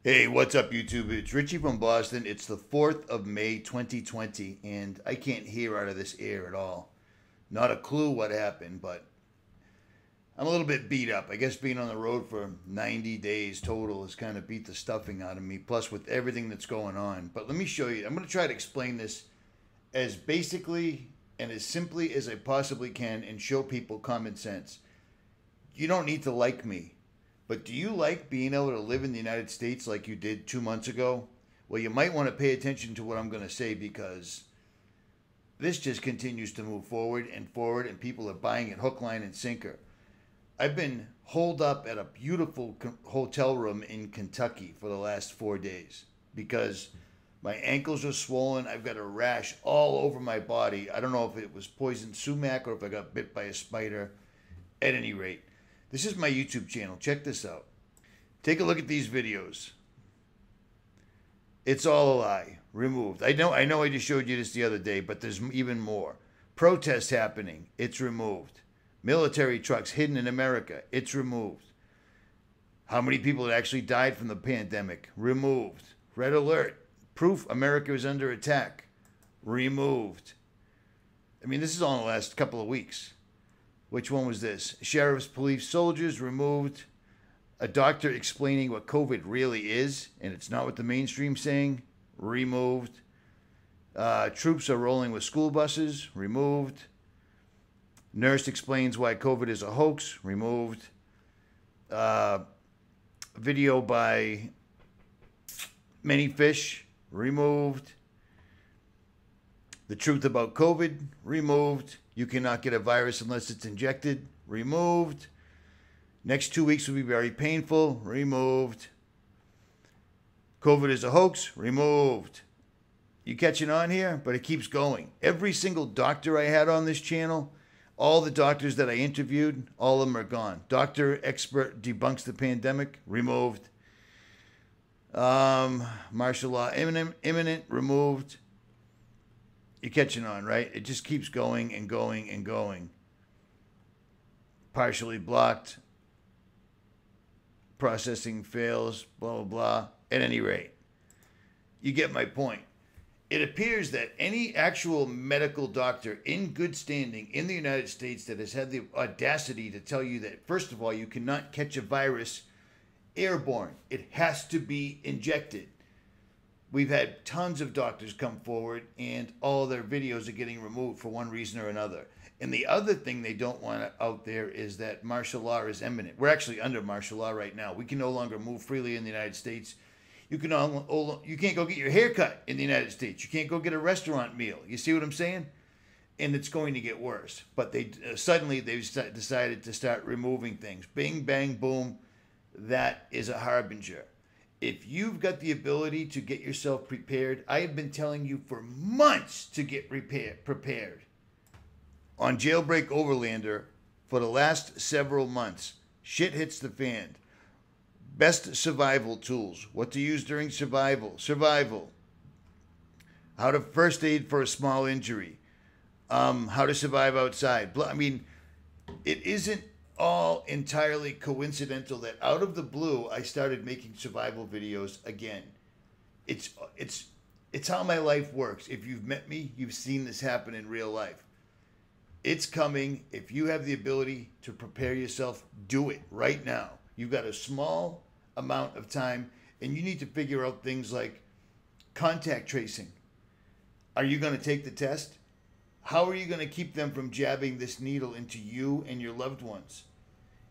Hey, what's up, YouTube? It's Richie from Boston. It's the 4th of May, 2020, and I can't hear out of this air at all. Not a clue what happened, but I'm a little bit beat up. I guess being on the road for 90 days total has kind of beat the stuffing out of me, plus with everything that's going on. But let me show you. I'm going to try to explain this as basically and as simply as I possibly can and show people common sense. You don't need to like me. But do you like being able to live in the United States like you did 2 months ago? Well, you might want to pay attention to what I'm going to say because this just continues to move forward, and people are buying it hook, line, and sinker. I've been holed up at a beautiful hotel room in Kentucky for the last 4 days because my ankles are swollen. I've got a rash all over my body. I don't know if it was poison sumac or if I got bit by a spider. At any rate, this is my YouTube channel. Check this out. Take a look at these videos. It's all a lie. Removed. I know I just showed you this the other day, but there's even more. Protests happening. It's removed. Military trucks hidden in America. It's removed. How many people had actually died from the pandemic? Removed. Red alert. Proof America is under attack. Removed. I mean, this is all in the last couple of weeks. Which one was this? Sheriffs, police, soldiers removed. A doctor explaining what COVID really is, and it's not what the mainstream saying. Removed. Troops are rolling with school buses. Removed. Nurse explains why COVID is a hoax. Removed. Video by Many Fish. Removed. The truth about COVID. Removed. You cannot get a virus unless it's injected. Removed. Next 2 weeks will be very painful. Removed. COVID is a hoax. Removed. You catching on here? But it keeps going. Every single doctor I had on this channel, all the doctors that I interviewed, all of them are gone. Doctor expert debunks the pandemic. Removed. Martial law imminent. Removed. You're catching on, right? It just keeps going and going and going. Partially blocked. Processing fails, blah, blah, blah. At any rate, you get my point. It appears that any actual medical doctor in good standing in the United States that has had the audacity to tell you that, first of all, you cannot catch a virus airborne. It has to be injected. We've had tons of doctors come forward and all their videos are getting removed for one reason or another. And the other thing they don't want out there is that martial law is imminent. We're actually under martial law right now. We can no longer move freely in the United States. You can't go get your hair cut in the United States. You can't go get a restaurant meal. You see what I'm saying? And it's going to get worse. But suddenly they've decided to start removing things. Bing, bang, boom. That is a harbinger. If you've got the ability to get yourself prepared, I have been telling you for months to get prepared. On Jailbreak Overlander, for the last several months, shit hits the fan. Best survival tools. What to use during survival. Survival. How to first aid for a small injury. How to survive outside. I mean, it isn't all entirely coincidental that out of the blue I started making survival videos again. It's how my life works. If you've met me, you've seen this happen in real life. It's coming. If you have the ability to prepare yourself, do it right now. You've got a small amount of time and you need to figure out things like contact tracing. Are you going to take the test? How are you going to keep them from jabbing this needle into you and your loved ones?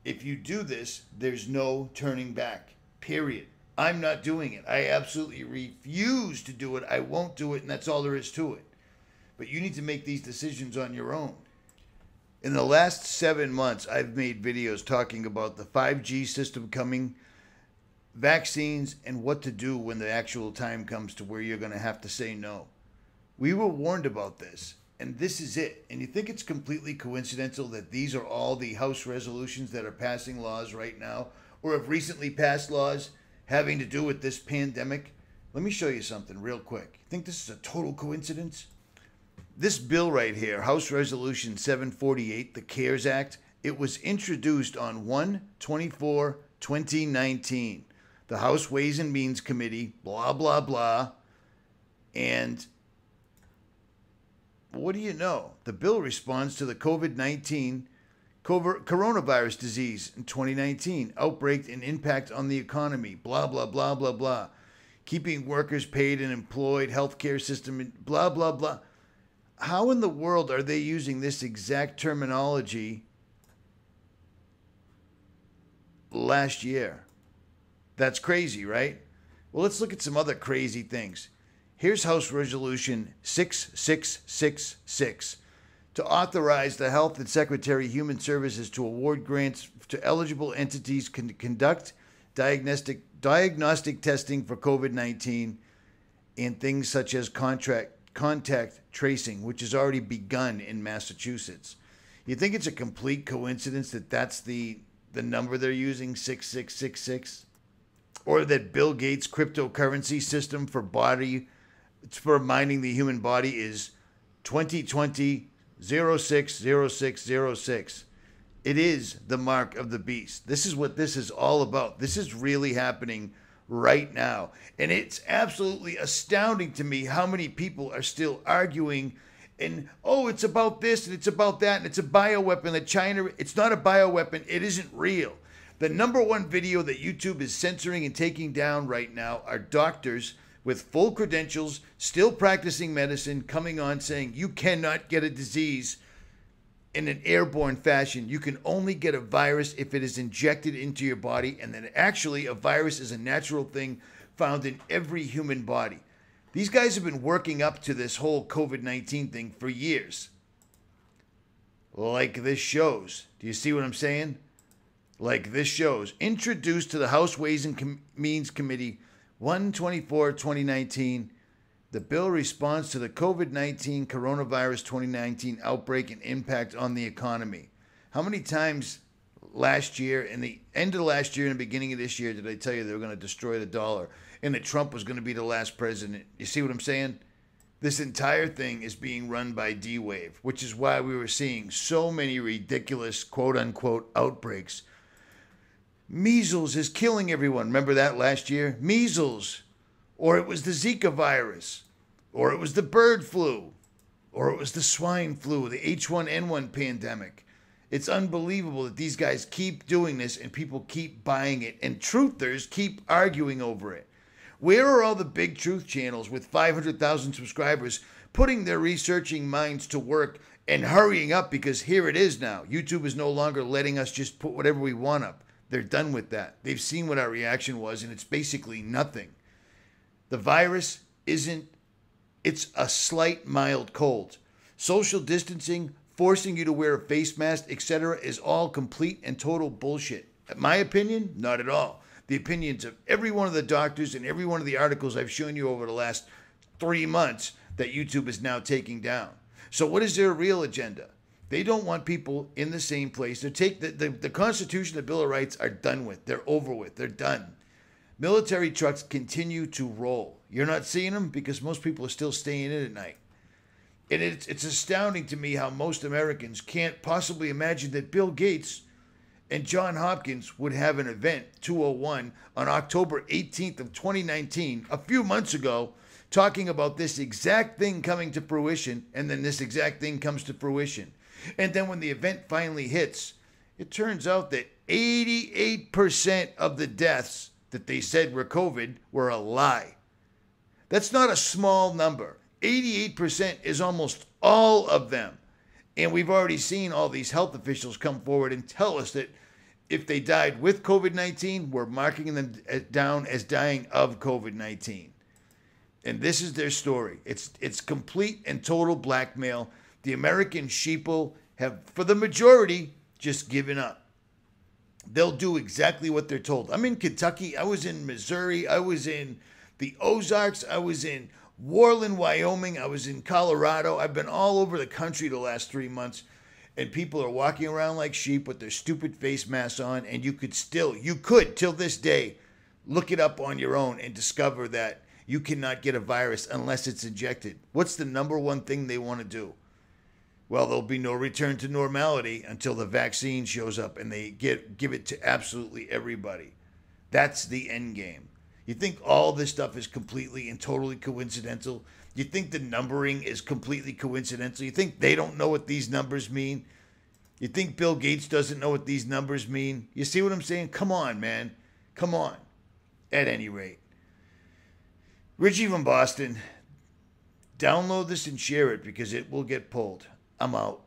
If you do this, there's no turning back, period. I'm not doing it. I absolutely refuse to do it. I won't do it, and that's all there is to it. But you need to make these decisions on your own. In the last 7 months, I've made videos talking about the 5G system coming, vaccines, and what to do when the actual time comes to where you're going to have to say no. We were warned about this. And this is it. And you think it's completely coincidental that these are all the House resolutions that are passing laws right now or have recently passed laws having to do with this pandemic? Let me show you something real quick. You think this is a total coincidence? This bill right here, House Resolution 748, the CARES Act, it was introduced on 1/24/2019. the House Ways and Means Committee, blah, blah, blah. And what do you know? The bill responds to the COVID-19 coronavirus disease in 2019, outbreak and impact on the economy, blah, blah, blah, blah, blah. Keeping workers paid and employed, healthcare system, blah, blah, blah. How in the world are they using this exact terminology last year? That's crazy, right? Well, let's look at some other crazy things. Here's House Resolution 6666 to authorize the Health and Secretary of Human Services to award grants to eligible entities to conduct diagnostic testing for COVID-19 and things such as contact tracing, which has already begun in Massachusetts. You think it's a complete coincidence that that's the number they're using, 6666? Or that Bill Gates' cryptocurrency system for mining the human body is 2020 060606. It is the mark of the beast. This is what this is all about. This is really happening right now. And it's absolutely astounding to me how many people are still arguing and, oh, it's about this and it's about that and it's a bioweapon that China, it's not a bioweapon. It isn't real. The number one video that YouTube is censoring and taking down right now are doctors with full credentials, still practicing medicine, coming on saying you cannot get a disease in an airborne fashion. You can only get a virus if it is injected into your body, and then actually a virus is a natural thing found in every human body. These guys have been working up to this whole COVID-19 thing for years. Like this shows. Do you see what I'm saying? Like this shows. Introduced to the House Ways and Means Committee 1/24/2019, the bill responds to the COVID-19 coronavirus 2019 outbreak and impact on the economy. How many times last year, in the end of last year and the beginning of this year, did I tell you they were going to destroy the dollar and that Trump was going to be the last president? You see what I'm saying? This entire thing is being run by D-Wave, which is why we were seeing so many ridiculous quote-unquote outbreaks. Measles is killing everyone. Remember that last year? Measles. Or it was the Zika virus. Or it was the bird flu. Or it was the swine flu, the H1N1 pandemic. It's unbelievable that these guys keep doing this and people keep buying it. And truthers keep arguing over it. Where are all the big truth channels with 500,000 subscribers putting their researching minds to work and hurrying up? Because here it is now. YouTube is no longer letting us just put whatever we want up. They're done with that. They've seen what our reaction was, and it's basically nothing. The virus isn't, it's a slight mild cold. Social distancing, forcing you to wear a face mask, etc. is all complete and total bullshit. In my opinion, not at all. The opinions of every one of the doctors and every one of the articles I've shown you over the last 3 months that YouTube is now taking down. So what is their real agenda? They don't want people in the same place. They take the Constitution, the Bill of Rights are done with. They're over with. They're done. Military trucks continue to roll. You're not seeing them because most people are still staying in at night. And it's astounding to me how most Americans can't possibly imagine that Bill Gates and John Hopkins would have an event, 201, on October 18th of 2019, a few months ago, talking about this exact thing coming to fruition, and then this exact thing comes to fruition. And then when the event finally hits, it turns out that 88% of the deaths that they said were COVID were a lie. That's not a small number. 88% is almost all of them. And we've already seen all these health officials come forward and tell us that if they died with COVID-19, we're marking them down as dying of COVID-19. And this is their story. It's complete and total blackmail. The American sheeple have, for the majority, just given up. They'll do exactly what they're told. I'm in Kentucky. I was in Missouri. I was in the Ozarks. I was in Worland, Wyoming. I was in Colorado. I've been all over the country the last 3 months. And people are walking around like sheep with their stupid face masks on. And you could till this day, look it up on your own and discover that you cannot get a virus unless it's injected. What's the number one thing they want to do? Well, there'll be no return to normality until the vaccine shows up and they give it to absolutely everybody. That's the end game. You think all this stuff is completely and totally coincidental? You think the numbering is completely coincidental? You think they don't know what these numbers mean? You think Bill Gates doesn't know what these numbers mean? You see what I'm saying? Come on, man. Come on. At any rate, Richie from Boston, download this and share it because it will get pulled. I'm out.